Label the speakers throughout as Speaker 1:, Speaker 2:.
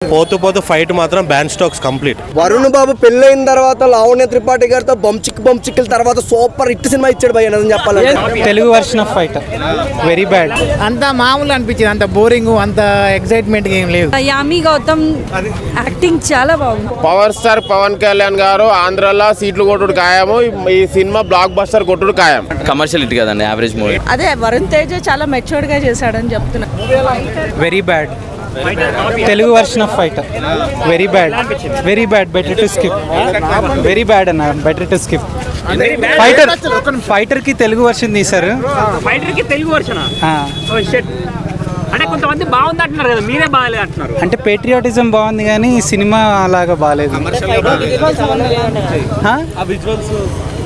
Speaker 1: పోతూ పోతూ ఫైట్ మాత్రం బ్యాన్ స్టాక్స్ కంప్లీట్.
Speaker 2: వరుణ్ బాబు పెళ్ళైన తర్వాత లావణ్య త్రిపాఠి గారితో బంచిక్ల తర్వాత సూపర్ హిట్ సినిమా ఇచ్చాడు భయ్య అని చెప్పాలంటే.
Speaker 3: Telugu version of fight very bad. అంత మామూలు అనిపించింది, అంత బోరింగ్, అంత ఎక్సైట్మెంట్ ఏం లేదు.
Speaker 4: యామి గౌతమ్ యాక్టింగ్ చాలా బాగుంది.
Speaker 5: పవర్ స్టార్ పవన్ కళ్యాణ్ గారు ఆంధ్రాలో సీట్లు కొట్టుడు ఖాయము. ఈ సినిమా బ్లాక్ బస్టర్ కొట్టుడు ఖాయం.
Speaker 6: కమర్షియల్ హిట్ కదండి, యావరేజ్ మూవీ.
Speaker 4: అదే వరుణ్ తేజ చాలా మెచ్యూర్డ్ గా చేశాడని చెప్తున్నా.
Speaker 3: Very bad. Telugu version of fight very bad, very bad. Better to skip. Very bad అన్న, బెటర్ టు స్కిప్. ఫైటర్ కి తెలుగు వర్షన్ తీశారు.
Speaker 7: ఫైటర్ కి తెలుగు వర్షన్ అంటే కొంతమంది బాగుంది అంటున్నారు కదా, మీరే బాగాలేదు అంటున్నారు.
Speaker 3: అంటే పేట్రియాటిజం బాగుంది కానీ సినిమా అలాగా బాగాలేదు.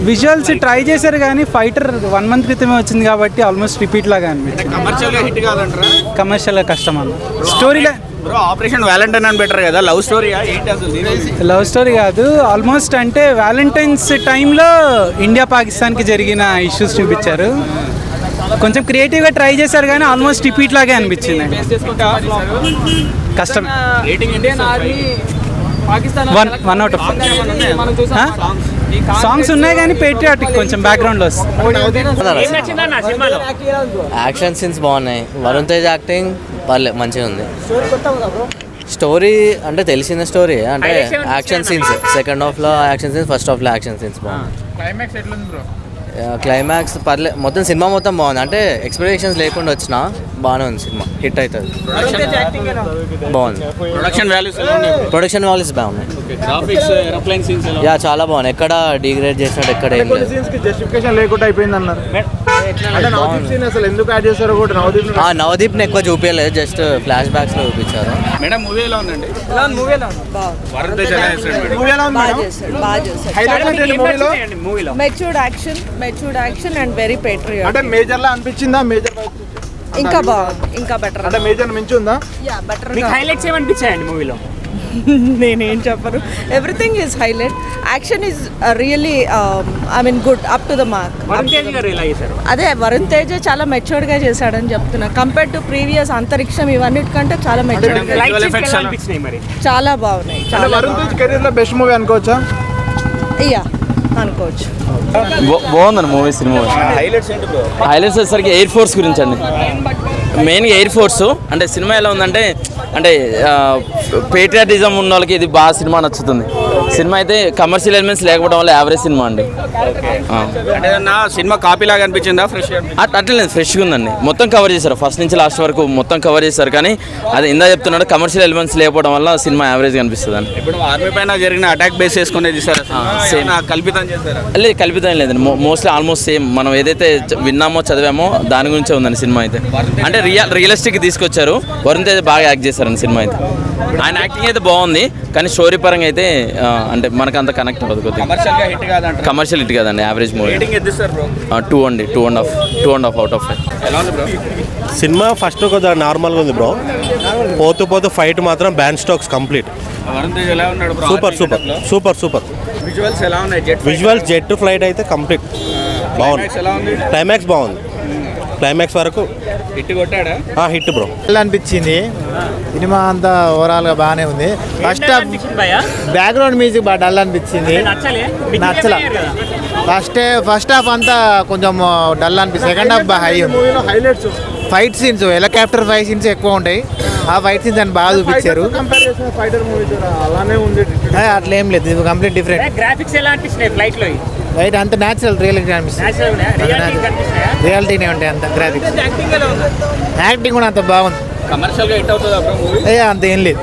Speaker 3: విజువల్స్ ట్రై చేశారు కానీ ఫైటర్ 1 month క్రితమే వచ్చింది కాబట్టి ఆల్మోస్ట్ రిపీట్ లాగా అనిపించింది. కమర్షియల్ గా కష్టం అన్న. స్టోరీలో
Speaker 7: ఆపరేషన్ వ్యాలంటైన్ అని బెటర్ కదా, లవ్ స్టోరీ ఏంటి అసలు?
Speaker 3: లవ్ స్టోరీ కాదు, ఆల్మోస్ట్ అంటే వ్యాలంటైన్స్ టైంలో ఇండియా పాకిస్తాన్కి జరిగిన ఇష్యూస్ చూపించారు. కొంచెం క్రియేటివ్గా ట్రై చేశారు కానీ ఆల్మోస్ట్ రిపీట్ లాగే అనిపించింది. కష్టం. 1 out of 5. సాంగ్స్ ఉన్నాయి కానీ పేట్రియాటిక్ కొంచెం బ్యాక్గ్రౌండ్లో.
Speaker 8: యాక్షన్ సీన్స్ బాగున్నాయి. వరుణ్ తేజ్ యాక్టింగ్ పర్లేదు, మంచిగా ఉంది. స్టోరీ అంటే తెలిసిన స్టోరీ, అంటే యాక్షన్ సీన్స్ సెకండ్ హాఫ్లో యాక్షన్ సీన్స్, ఫస్ట్ హాఫ్లో యాక్షన్ సీన్స్ బాగుంది. క్లైమాక్స్ పర్లేదు, మొత్తం సినిమా మొత్తం బాగుంది. అంటే ఎక్స్పెక్టేషన్స్ లేకుండా వచ్చినా బాగానే ఉంది సినిమా, హిట్ అవుతుంది. బాగుంది. ప్రొడక్షన్ వాల్యూస్ బాగున్నాయి. యా చాలా బాగుంది. ఎక్కడ డిగ్రేడ్ చేసినట్టు ఎక్కడ ఏం లేదు.
Speaker 3: జస్టిఫికేషన్ లేకుండా అయిపోయింది అన్నారు.
Speaker 8: నవదీప్ ని ఎక్కువ చూపించలేదు, జస్ట్ ఫ్లాష్ బ్యాక్స్ లో చూపించారు.
Speaker 7: మేడం మూవీ ఎలా ఉందండి?
Speaker 4: Matured action and very patriotic.
Speaker 3: అంటే మేజర్ లా అనిపించిందా? మేజర్
Speaker 4: ఇంకా బాగుంది, ఇంకా బెటర్.
Speaker 3: అంటే మేజర్ మించి ఉందా?
Speaker 4: Yeah better.
Speaker 7: మీకు హైలైట్స్ ఏమనిపించాయండి మూవీలో?
Speaker 4: నేనేం చెప్పరు, everything is highlight. Action is really I mean good, up to the mark.
Speaker 7: Varun Tej గారు ఎలా చేశారు?
Speaker 4: అదే వరుణ్ తేజ్ చాలా మెచ్యూర్డ్ గా చేశాడని చెప్తున్నా. కంపేర్ టు ప్రీవియస్ అంతరిక్షం ఇవన్నిటికంటే చాలా మెచ్యూర్డ్ గా, చాలా బాగున్నాయి.
Speaker 3: వరుణ్ తేజ్ కెరీర్ లో బెస్ట్ మూవీ అనుకోవచ్చా?
Speaker 4: యా అనుకోవచ్చు.
Speaker 6: బాగుందండి మూవీ. సినిమా హైలైట్స్ వచ్చేసరికి ఎయిర్ ఫోర్స్ గురించి అండి. మెయిన్గా ఎయిర్ ఫోర్స్ అంటే సినిమా ఎలా ఉందంటే, అంటే పేట్రియాటిజం ఉన్న వాళ్ళకి ఇది బాగా సినిమా నచ్చుతుంది. సినిమా అయితే కమర్షియల్ ఎలిమెంట్స్ లేకపోవడం వల్ల యావరేజ్ సినిమా అండి.
Speaker 7: సినిమా కాపీ లాగా అనిపించిందా? ఫ్రెష్
Speaker 6: అట్లేదు, ఫ్రెష్గా ఉందండి. మొత్తం కవర్ చేశారు, ఫస్ట్ నుంచి లాస్ట్ వరకు మొత్తం కవర్ చేశారు. కానీ అది ఇందా చెప్తున్నాడు, కమర్షియల్ ఎలిమెంట్స్ లేకపోవడం వల్ల సినిమా యావరేజ్ అనిపిస్తుంది అండి.
Speaker 7: ఇప్పుడు ఆర్మీ పైన జరిగిన అటాక్ బేస్ చేసుకునేది సేమ్ కల్పితం చేశారు?
Speaker 6: లేదు, కల్పితం లేదండి. మోస్ట్లీ ఆల్మోస్ట్ సేమ్ మనం ఏదైతే విన్నామో చదివామో దాని గురించే ఉందండి సినిమా అయితే. అంటే రియలిస్టిక్ తీసుకొచ్చారు. వరుణ్ తేజ్ బాగా యాక్ట్ చేశారండి సినిమా అయితే. ఆయన యాక్టింగ్ అయితే బాగుంది కానీ స్టోరీ పరంగా అయితే అంటే మనకు అంత కనెక్ట్ అవ్వదు. కొద్దిగా కమర్షియల్ హిట్ కాదండి, యావరేజ్ మూవీ. 2 అండి, 2.5 out of 5.
Speaker 1: సినిమా ఫస్ట్ కొద్దిగా నార్మల్గా ఉంది బ్రో. పోతూ పోతూ ఫైట్ మాత్రం ban stocks complete. Super super super super. Visuals jet flight అయితే కంప్లీట్ బాగుంది. క్లైమాక్స్ బాగుంది. క్లైమాక్స్ వరకు హిట్ బ్రో.
Speaker 3: అనిపించింది సినిమా అంతా ఓవరాల్ గా బాగానే ఉంది. ఫస్ట్ బ్యాక్గ్రౌండ్ మ్యూజిక్ బాగా డల్ అనిపించింది, నచ్చల. ఫస్ట్ హాఫ్ అంతా కొంచెం డల్ అనిపిస్తుంది. సెకండ్ హాఫ్ బాగా హై ఉంది. Fight scenes, helicopter fight scenes ఎక్కువ ఉంటాయి. ఆ ఫైట్ సీన్స్ అని బాగా చూపించారు. అట్లా ఏం లేదు, ఇది కంప్లీట్ డిఫరెంట్.
Speaker 7: గ్రాఫిక్స్ ఎలా అనిపిస్తున్నాయి ఫ్లైట్ లో?
Speaker 3: రైట్, అంత న్యాచురల్, రియల్గా అనిపిస్తుంది. రియాలిటీనే ఉంటాయి అంత. గ్రాఫిక్స్, యాక్టింగ్ కూడా అంత బాగుంది.
Speaker 7: కమర్షియల్ గా హిట్ అవుతుందా మూవీ?
Speaker 3: అంత ఏం లేదు,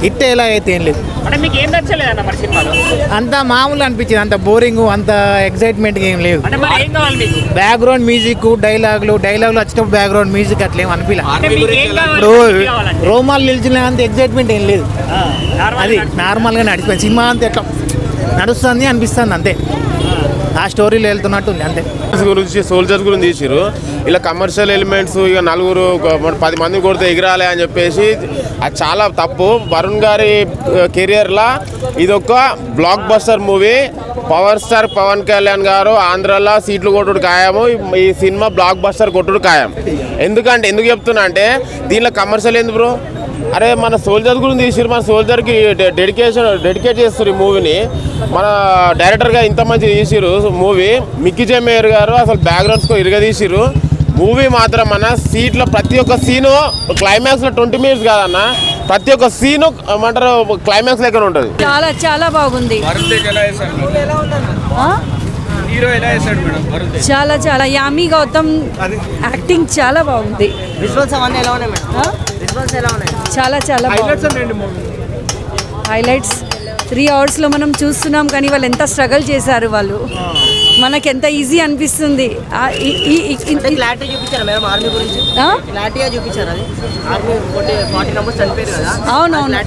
Speaker 3: హిట్ ఎలా అయితే ఏం లేదు.
Speaker 7: అంటే మీకు ఏం నచ్చలేదన్న మరి సినిమాలో?
Speaker 3: అంత మామూలు అనిపించింది, అంత బోరింగ్, అంత ఎక్సైట్మెంట్ ఏం లేదు.
Speaker 7: అంటే మరి ఏం కావాలి మీకు?
Speaker 3: బ్యాక్గ్రౌండ్ మ్యూజిక్, డైలాగులు వచ్చేటప్పుడు బ్యాక్గ్రౌండ్ మ్యూజిక్ అట్లా ఏం అనిపించలేదు. ఇప్పుడు రోమాలు నిలిచిన అంత ఎక్సైట్మెంట్ ఏం లేదు. అది నార్మల్గా నడిచిపోయింది. సినిమా అంతా ఎట్లా నడుస్తుంది అనిపిస్తుంది అంతే. ఆ స్టోరీలో వెళ్తున్నట్టు ఉంది అంతే.
Speaker 5: గురించి సోల్జర్స్ గురించి తీసిరు. ఇలా కమర్షియల్ ఎలిమెంట్స్, ఇక 10 మంది కొడితే ఎగిరాలి అని చెప్పేసి అది చాలా తప్పు. వరుణ్ గారి కెరియర్లో ఇదొక blockbuster movie. Power star Pawan Kalyan గారు ఆంధ్రాలో సీట్లు కొట్టుడు ఖాయము. ఈ సినిమా బ్లాక్ బస్టర్ కొట్టుడు ఖాయం. ఎందుకు చెప్తున్నా అంటే దీనిలో కమర్షియల్ ఎందుకు బ్రో? అరే మన సోల్జర్ గురించి తీసిరు, మన సోల్జర్కి డెడికేట్ చేస్తారు ఈ మూవీని. మన డైరెక్టర్గా ఇంత మంచి తీసిరు మూవీ. మిక్కీ జే మేయర్ గారు అసలు బ్యాక్గ్రౌండ్స్తో ఇరగదీసిరు. మూవీ మాత్రం మన సీట్లో ప్రతి ఒక్క సీను క్లైమాక్స్లో 20 minutes కాదన్న, ప్రతి ఒక్క సీను ఏమంటారు క్లైమాక్స్ లెక్క ఉంటుంది.
Speaker 4: చాలా చాలా బాగుంది. చాలా చాలా యామి గౌతమ్ యాక్టింగ్ చాలా బాగుంది. చాలా చాలా హైలైట్స్ 3 hours మనం చూస్తున్నాం, కానీ వాళ్ళు ఎంత స్ట్రగుల్ చేశారు వాళ్ళు. మనకి ఎంత ఈజీ అనిపిస్తుంది. అవునవును,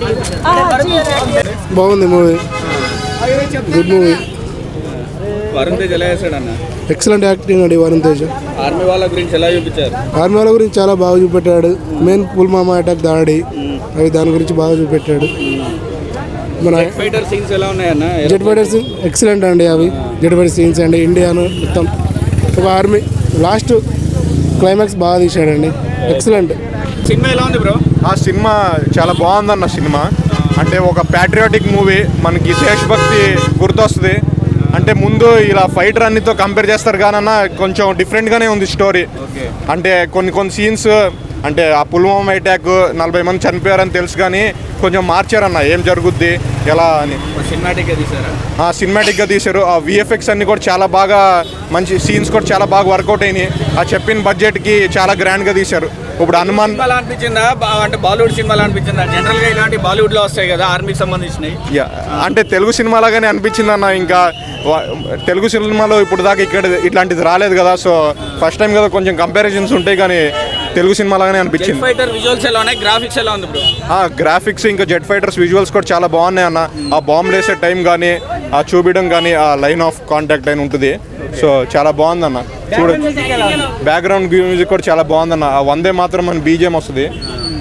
Speaker 9: బాగుంది movie, good movie.
Speaker 10: Varun Tej ఎలా చేశాడన్న?
Speaker 9: ఎక్సలెంట్ యాక్టింగ్ అండి వరుణ్ తేజ్.
Speaker 10: ఆర్మీ వాళ్ళ గురించి ఎలా చూపించారు?
Speaker 9: ఆర్మీ వాళ్ళ గురించి చాలా బాగా చూపెట్టాడు. మెయిన్ పుల్వామా అటాక్ దాడి అవి దాని గురించి బాగా చూపెట్టాడు. మన
Speaker 10: ఫైటర్ సీన్స్ ఎలా ఉన్నాయన్న?
Speaker 9: జెట్ ఫైటర్ సీన్స్ ఎక్సలెంట్ అండి. అవి జెట్ ఫైటర్ సీన్స్ అండి. ఇండియాను మొత్తం ఒక ఆర్మీ లాస్ట్ క్లైమాక్స్ బాగా తీశాడండి, ఎక్సలెంట్.
Speaker 10: సినిమా ఎలా ఉంది బ్రో?
Speaker 11: ఆ సినిమా చాలా బాగుందన్న సినిమా. అంటే ఒక ప్యాట్రియాటిక్ మూవీ, మనకి దేశభక్తి గుర్తొస్తుంది. అంటే ముందు ఇలా ఫైటర్ అన్నితో కంపేర్ చేస్తారు కానన్నా కొంచెం డిఫరెంట్గానే ఉంది స్టోరీ. అంటే కొన్ని సీన్స్ అంటే ఆ పుల్వామా అటాక్ 40 మంది చనిపోయారని తెలుసు, కానీ కొంచెం మార్చారన్న ఏం జరుగుద్ది ఎలా అని. సినిమాటిక్గా తీశారు. ఆ విఎఫ్ఎక్స్ అన్ని కూడా చాలా బాగా మంచి సీన్స్ కూడా చాలా బాగా వర్కౌట్ అయినాయి. ఆ చెప్పిన బడ్జెట్కి చాలా గ్రాండ్గా తీశారు. ఇప్పుడు హనుమాన్
Speaker 10: అనిపించిందా అంటే బాలీవుడ్ సినిమాలో అనిపించిందా? జనరల్గా ఇలాంటి బాలీవుడ్లో వస్తాయి కదా ఆర్మీకి సంబంధించినవి.
Speaker 11: అంటే తెలుగు సినిమాలాగానే అనిపించింది అన్న. ఇంకా తెలుగు సినిమాలో ఇప్పుడు దాకా ఇట్లాంటిది రాలేదు కదా, సో ఫస్ట్ టైం కదా, కొంచెం కంపారిజన్స్ ఉంటాయి, కానీ తెలుగు సినిమాలాగానే అనిపించింది. గ్రాఫిక్స్ ఇంకా జెట్ ఫైటర్స్ విజువల్స్ కూడా చాలా బాగున్నాయి అన్న. ఆ బాంబ్ వేసే టైం కానీ ఆ చూపించడం కానీ ఆ లైన్ ఆఫ్ కాంటాక్ట్ అని ఉంటుంది. సో చాలా బాగుందన్న. చూడొచ్చు. బ్యాక్గ్రౌండ్ మ్యూజిక్ కూడా చాలా బాగుందన్న. ఆ వందే మాత్రం మన బీజిఎం వస్తుంది.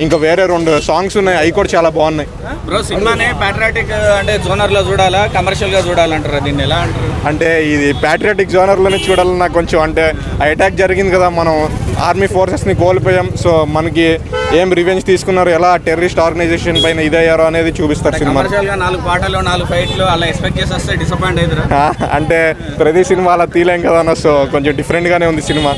Speaker 11: ఇంకా వేరే 2 సాంగ్స్ ఉన్నాయి, అవి కూడా చాలా బాగున్నాయి.
Speaker 10: బ్రో సినిమానే ప్యాట్రియాటిక్ అంటే జోనర్లో చూడాలా, కమర్షియల్గా చూడాలంటారా? దీన్ని ఎలా అంటారు?
Speaker 11: అంటే ఇది ప్యాట్రియాటిక్ జోనర్లోనే చూడాలన్నా కొంచెం. అంటే ఆ అటాక్ జరిగింది కదా, మనం ఆర్మీ ఫోర్సెస్ని కోల్పోయాం. సో మనకి ఏం రివెంజ్ తీసుకున్నారు, ఎలా టెర్రరిస్ట్ ఆర్గనైజేషన్ పైన ఇదయ్యారో అనేది చూపిస్తారు సినిమా.
Speaker 10: 4 పాటలు 4 ఫైట్లు అలా ఎక్స్పెక్ట్ చేసి వస్తే డిసప్పాయింట్ అవుతారా?
Speaker 11: అంటే ప్రతి సినిమా అలా తీలేం కదా అన్న. సో కొంచెం డిఫరెంట్గానే ఉంది సినిమా.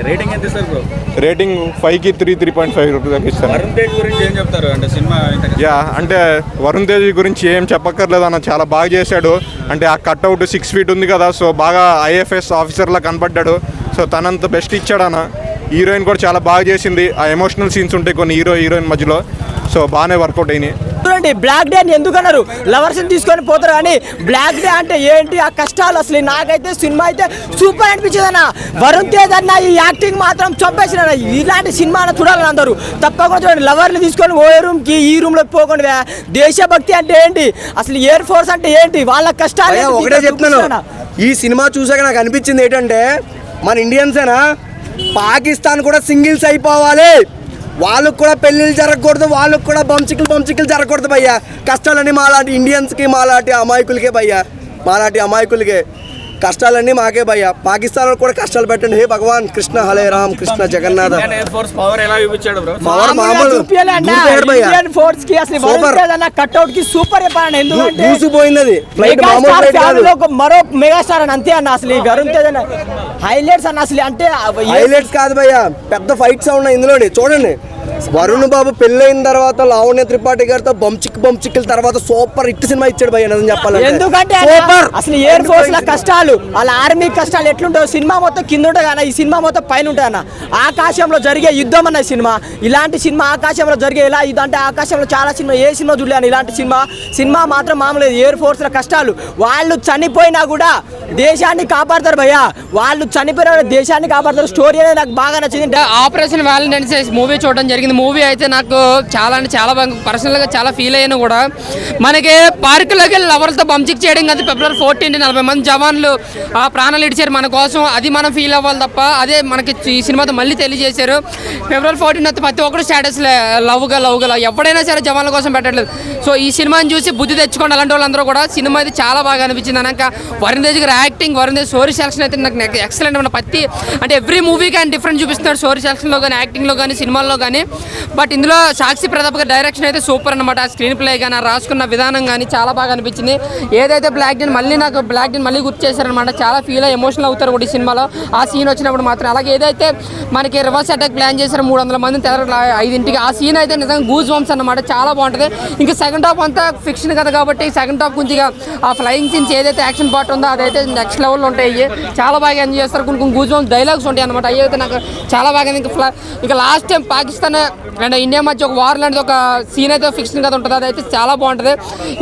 Speaker 10: రేటింగ్ ఎంత ఇస్తారు బ్రో?
Speaker 11: రేటింగ్ 5కి 3.5 ఇస్తాను.
Speaker 10: వరుణ్ తేజ్ గురించి ఏం చెప్తారు? అంటే సినిమా
Speaker 11: అంటే వరుణ్ తేజ్ గురించి ఏం చెప్పక్కర్లేదు అన్న, చాలా బాగా చేశాడు. అంటే ఆ కట్అవుట్ 6 feet ఉంది కదా, సో బాగా ఐఎఫ్ఎస్ ఆఫీసర్లా కనపడ్డాడు. సో తనంత బెస్ట్ ఇచ్చాడు అన్న. హీరోయిన్ కూడా చాలా బాగా చేసింది. ఆ ఎమోషనల్ సీన్స్ ఉంటాయి కొన్ని హీరోయిన్ మధ్యలో, సో బాగానే వర్కౌట్ అయినాయి.
Speaker 2: చూడండి, బ్లాక్ డే అని ఎందుకన్నారు? లవర్స్ని తీసుకొని పోతారు, కానీ బ్లాక్ డే అంటే ఏంటి ఆ కష్టాలు? అసలు నాకైతే సినిమా అయితే సూపర్ అనిపించింది అన్న. వరుణ్ తేజ్ అన్న ఈ యాక్టింగ్ మాత్రం చంపేసిన. ఇలాంటి సినిమా చూడాలని అందరూ తప్పకుండా చూడండి. లవర్ని తీసుకొని ఓ రూమ్కి ఈ రూమ్లోకి పోకుండా దేశభక్తి అంటే ఏంటి, అసలు ఎయిర్ ఫోర్స్ అంటే ఏంటి, వాళ్ళ కష్టాలు ఒకటే చెప్తున్నాను. ఈ సినిమా చూసాక నాకు అనిపించింది ఏంటంటే, మన ఇండియన్సేనా పాకిస్తాన్ కూడా సింగిల్స్ అయిపోవాలి. వాళ్ళకు కూడా పెళ్ళిళ్ళు జరగకూడదు, వాళ్ళకు కూడా బంచికలు జరగకూడదు భయ్యా. కష్టాలన్నీ మాలాంటి ఇండియన్స్కి, మాలాంటి అమాయకులకే భయ్యా, మాలాంటి అమాయకులకే కష్టాలన్నీ మాకే భయ్యా. పాకిస్తాన్ కూడా కష్టాలు పెట్టండి. హే భగవాన్ కృష్ణ, హరే రామ్ కృష్ణ జగన్నాథ్. సూపర్ చూసిపోయింది. మరో మెగాస్టార్ అని అంతే అన్న. అసలు వరుణ్ తేజ్ అన్న హైలైట్స్ అన్న. అసలు అంటే హైలైట్స్ కాదు భయ్యా, పెద్ద ఫైట్స్ ఉన్నాయి ఇందులోని. చూడండి, వరుణ్ బాబు పెళ్ళైన తర్వాత లావణ్య త్రిపాఠి గారితో బంచిక్కిల తర్వాత సూపర్ హిట్ సినిమా ఇచ్చాడు భయ్య, నిజం చెప్పాలి. ఎందుకంటే అసలు ఎయిర్ ఫోర్స్ ల కష్టాలు, వాళ్ళ ఆర్మీ కష్టాలు ఎట్లుంటాయో సినిమా మొత్తం కింద ఉంటుంది అన్న, ఈ సినిమా మొత్తం పైన ఉంటుంది అన్న. ఆకాశంలో జరిగే యుద్ధం అన్న సినిమా. ఇలాంటి సినిమా ఆకాశంలో జరిగే ఇలా ఇదంటే ఆకాశంలో చాలా సినిమా, ఏ సినిమా చూడలేను ఇలాంటి సినిమా మాత్రం మామూలు. ఎయిర్ ఫోర్స్ ల కష్టాలు, వాళ్ళు చనిపోయినా కూడా దేశాన్ని కాపాడతారు భయ్యా. వాళ్ళు చనిపోయిన దేశాన్ని కాపాడతారు. స్టోరీ అనేది నాకు బాగా నచ్చింది.
Speaker 12: ఆపరేషన్ వాలంటైన్స్ మూవీ చూడడం జరిగింది. మూవీ అయితే నాకు చాలా అంటే చాలా బాగా పర్సనల్గా చాలా ఫీల్ అయ్యాను కూడా. మనకి పార్కులోకి వెళ్ళి లవర్లతో బంచిక్ చేయడం కదా, February 14 40 మంది జవాన్లు ఆ ప్రాణాలు ఇడిచారు మన కోసం. అది మనం ఫీల్ అవ్వాలి తప్ప అదే మనకి ఈ సినిమాతో మళ్ళీ తెలియజేశారు. February 14 ప్రతి ఒక్కరు స్టేటస్ లవ్గా ఎవడైనా సరే జవాన్ల కోసం పెట్టట్లేదు. సో ఈ సినిమాని చూసి బుద్ధి తెచ్చుకోండి అలాంటి వాళ్ళందరూ కూడా. సినిమా అయితే చాలా బాగా అనిపించింది అన్నాక. వరుణ్ తేజ్ గారి acting, Varun Tej story selection అయితే నాకు ఎక్సలెంట్ ఉన్న. ప్రతి అంటే ఎవ్రీ మూవీకి ఆయన డిఫరెంట్ చూపిస్తున్నాడు. స్టోరీ సెలక్షన్లో కానీ, యాక్టింగ్లో కానీ, సినిమాల్లో కానీ. బట్ ఇందులో సాక్షి ప్రతాప్ గారి డైరెక్షన్ అయితే సూపర్ అనమాట. స్క్రీన్ ప్లే కానీ రాసుకున్న విధానం కానీ చాలా బాగా అనిపించింది. ఏదైతే బ్లాక్ డేని మళ్ళీ గుర్తు చేశారనమాట. చాలా ఫీల్ అయ్యి ఎమోషనల్ అవుతారు కూడా ఈ సినిమాలో ఆ సీన్ వచ్చినప్పుడు మాత్రం. అలాగే ఏదైతే మనకి రివర్స్ అటాక్ ప్లాన్ చేశారు 300 మందిని తెర 5ంటికి, ఆ సీన్ అయితే నిజంగా గూజ్ బంప్స్ అనమాట. చాలా బాగుంటుంది. ఇంకా సెకండ్ హాఫ్ అంతా ఫిక్షన్ కదా కాబట్టి సెకండ్ హాఫ్ కొంచెం ఆ ఫ్లయింగ్ సీన్స్ ఏదైతే యాక్షన్ పార్ట్ ఉందో అదైతే నెక్స్ట్ లెవెల్లో ఉంటాయి. చాలా బాగా ఎంజాయ్ చేస్తారు. కొన్ని గూజ్ బంప్స్ డైలాగ్స్ ఉంటాయి అనమాట. అవి అయితే నాకు చాలా బాగా. ఇంకా last time Pakistan and India మధ్య ఒక వార్ లాంటిది ఒక సీన్ అయితే ఫిక్షన్ కదా ఉంటుంది. అదైతే చాలా బాగుంటుంది.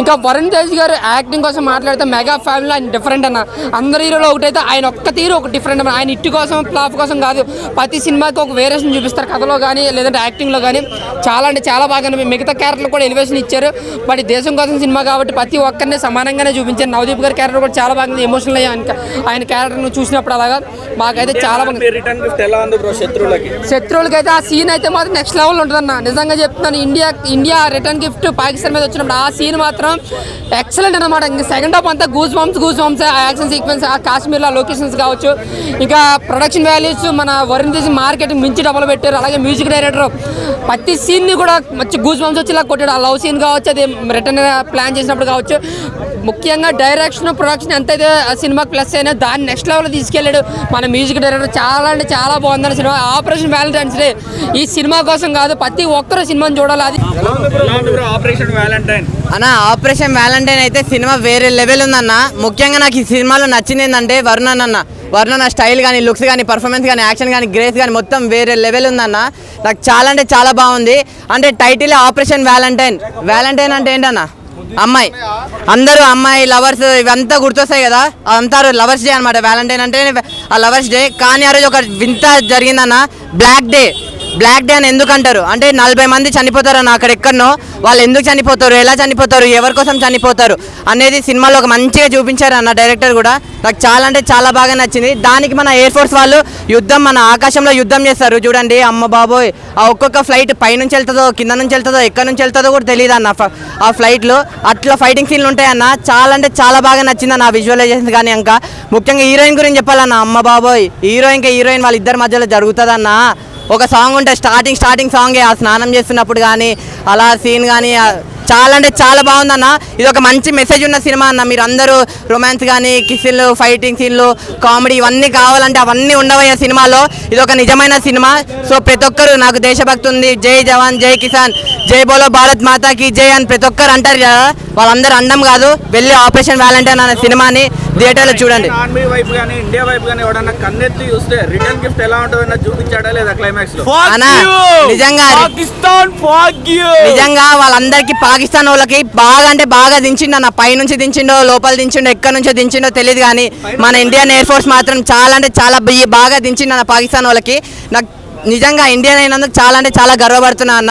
Speaker 12: ఇంకా వరుణ్ తేజ్ గారు యాక్టింగ్ కోసం మాట్లాడితే మెగా ఫ్యామిలీ ఆయన డిఫరెంట్ అన్న. అందరి హీరోలో ఒకటైతే ఆయన ఒక్క తీరు ఒక డిఫరెంట్ అన్న. ఆయన ఇట్టు కోసం ఫ్లాప్ కోసం కాదు, ప్రతి సినిమాకి ఒక వేరియేషన్ చూపిస్తారు కథలో కానీ లేదంటే యాక్టింగ్లో కానీ. చాలా అంటే చాలా బాగా మిగతా క్యారెక్టర్లు కూడా ఎలివేషన్ ఇచ్చారు. బట్ దేశం కోసం సినిమా కాబట్టి ప్రతి ఒక్కరిని సమానంగానే చూపించారు. నవదీప్ గారి క్యారెక్టర్ కూడా చాలా బాగా ఎమోషనల్ అయ్యి ఆయన క్యారెక్టర్ను చూసినప్పుడు అలాగా మాకైతే చాలా బాగా. శత్రువులకి అయితే ఆ సీన్ అయితే మాత్రం నెక్స్ట్ లెవెల్ ఉంటుందన్న. నిజంగా చెప్తున్నాను. ఇండియా రిటర్న్ గిఫ్ట్ పాకిస్తాన్ మీద వచ్చినప్పుడు ఆ సీన్ మాత్రం ఎక్సలెంట్ అనమాట. ఇంకా సెకండ్ హాఫ్ అంతా గూజ్ బంప్స్ ఆ యాక్షన్ సీక్వెన్స్ ఆ కాశ్మీర్లో లొకేషన్స్ కావచ్చు. ఇంకా ప్రొడక్షన్ వాల్యూస్ మన వరుణ్ తేజ్ మార్కెట్ మించి డబ్బులు పెట్టారు. అలాగే మ్యూజిక్ డైరెక్టర్ ప్రతి సీన్ని కూడా మంచి గూజ్ బంప్స్ వచ్చేలా కొట్టాడు. ఆ లవ్ సీన్ కావచ్చు, అది రిటర్న్ ప్లాన్ చేసినప్పుడు కావచ్చు. ముఖ్యంగా డైరెక్షన్ ప్రొడక్షన్ ఎంతైతే ఆ సినిమాకి ప్లస్ అయినా దాన్ని నెక్స్ట్ లెవెల్ తీసుకెళ్ళాడు మన మ్యూజిక్ డైరెక్టర్. చాలా అంటే చాలా బాగుందని సినిమా. ఆపరేషన్ వ్యాలంటైన్స్ డే ఈ సినిమా కోసం కాదు, ప్రతి ఒక్కరు సినిమాని చూడాలి. అది
Speaker 10: ఆపరేషన్ వ్యాలంటైన్
Speaker 2: ఆపరేషన్ వ్యాలంటైన్ అయితే సినిమా వేరే లెవెల్ ఉందన్న. ముఖ్యంగా నాకు ఈ సినిమాలో నచ్చింది ఏంటంటే వరుణ్ స్టైల్ కానీ, లుక్స్ కానీ, పర్ఫార్మెన్స్ కానీ, యాక్షన్ కానీ, గ్రేస్ కానీ మొత్తం వేరే లెవెల్ ఉందన్న. నాకు చాలా అంటే చాలా బాగుంది. అంటే టైటిల్ ఆపరేషన్ వ్యాలంటైన్ అంటే ఏంటన్న? అమ్మాయి, అందరూ అమ్మాయి లవర్స్ ఇవంతా గుర్తొస్తాయి కదా. అంతా లవర్స్ డే అనమాట. వ్యాలంటైన్ అంటే ఆ లవర్స్ డే. కానీ ఆ రోజు ఒక వింత జరిగిందన్న. బ్లాక్ డే అని ఎందుకు అంటారు అంటే 40 మంది చనిపోతారు అన్న అక్కడ ఎక్కడనో. వాళ్ళు ఎందుకు చనిపోతారు, ఎలా చనిపోతారు, ఎవరి కోసం చనిపోతారు అనేది సినిమాలో ఒక మంచిగా చూపించారు అన్న డైరెక్టర్ కూడా. నాకు చాలా అంటే చాలా బాగా నచ్చింది. దానికి మన ఎయిర్ ఫోర్స్ వాళ్ళు మన ఆకాశంలో యుద్ధం చేస్తారు చూడండి. అమ్మ బాబోయ్, ఆ ఒక్కొక్క ఫ్లైట్ పైనుంచి వెళ్తుందో కింద నుంచి వెళ్తుందో ఎక్కడి నుంచి వెళ్తుందో కూడా తెలియదు అన్న ఆ ఫ్లైట్లో. అట్లా ఫైటింగ్ సీన్లు ఉంటాయన్న. చాలా అంటే చాలా బాగా నచ్చింది అన్న విజువలైజేషన్ కానీ. ఇంకా ముఖ్యంగా హీరోయిన్ గురించి చెప్పాలన్న. అమ్మ బాబోయ్, హీరోయిన్ వాళ్ళిద్దరి మధ్యలో జరుగుతుందన్న. ఒక సాంగ్ ఉంటుంది స్టార్టింగ్ సాంగే, ఆ స్నానం చేస్తున్నప్పుడు కానీ అలా సీన్ కానీ చాలా అంటే చాలా బాగుందన్న. ఇది ఒక మంచి మెసేజ్ ఉన్న సినిమా అన్న. మీరు అందరూ రొమాన్స్ కానీ, కిస్సులు, ఫైటింగ్ సీన్లు, కామెడీ ఇవన్నీ కావాలంటే అవన్నీ ఉండవయ్యే సినిమాలో. ఇది ఒక నిజమైన సినిమా. సో ప్రతి ఒక్కరు నాకు దేశభక్తి ఉంది, జై జవాన్ జై కిసాన్, జై బోలో భారత్ మాతాకి జై అని ప్రతి ఒక్కరు అంటారు కదా. వాళ్ళందరూ అండం కాదు, వెళ్ళి ఆపరేషన్ వ్యాలంటైన్ అనే సినిమాని థియేటర్లో చూడండి.
Speaker 10: ఆర్మీ వైపు కానీ ఇండియా వైపు కానీ ఎవడన్నా కన్నెత్తి చూస్తే రిటర్న్ గిఫ్ట్ ఎలా ఉంటుందో చూపించాడా లేదా క్లైమాక్స్ లో?
Speaker 2: నిజంగా వాళ్ళందరికీ పాకిస్తాన్ వాళ్ళకి బాగా అంటే బాగా దించిండు అన్న. పై నుంచి దించిండో, లోపల దించిండో, ఎక్కడి నుంచో దించిండో తెలియదు కానీ మన ఇండియన్ ఎయిర్ ఫోర్స్ మాత్రం చాలా అంటే చాలా బాగా దించిండు అన్న పాకిస్తాన్ వాళ్ళకి. నాకు నిజంగా ఇండియన్ అయినందుకు చాలా అంటే చాలా గర్వపడుతున్నా అన్న.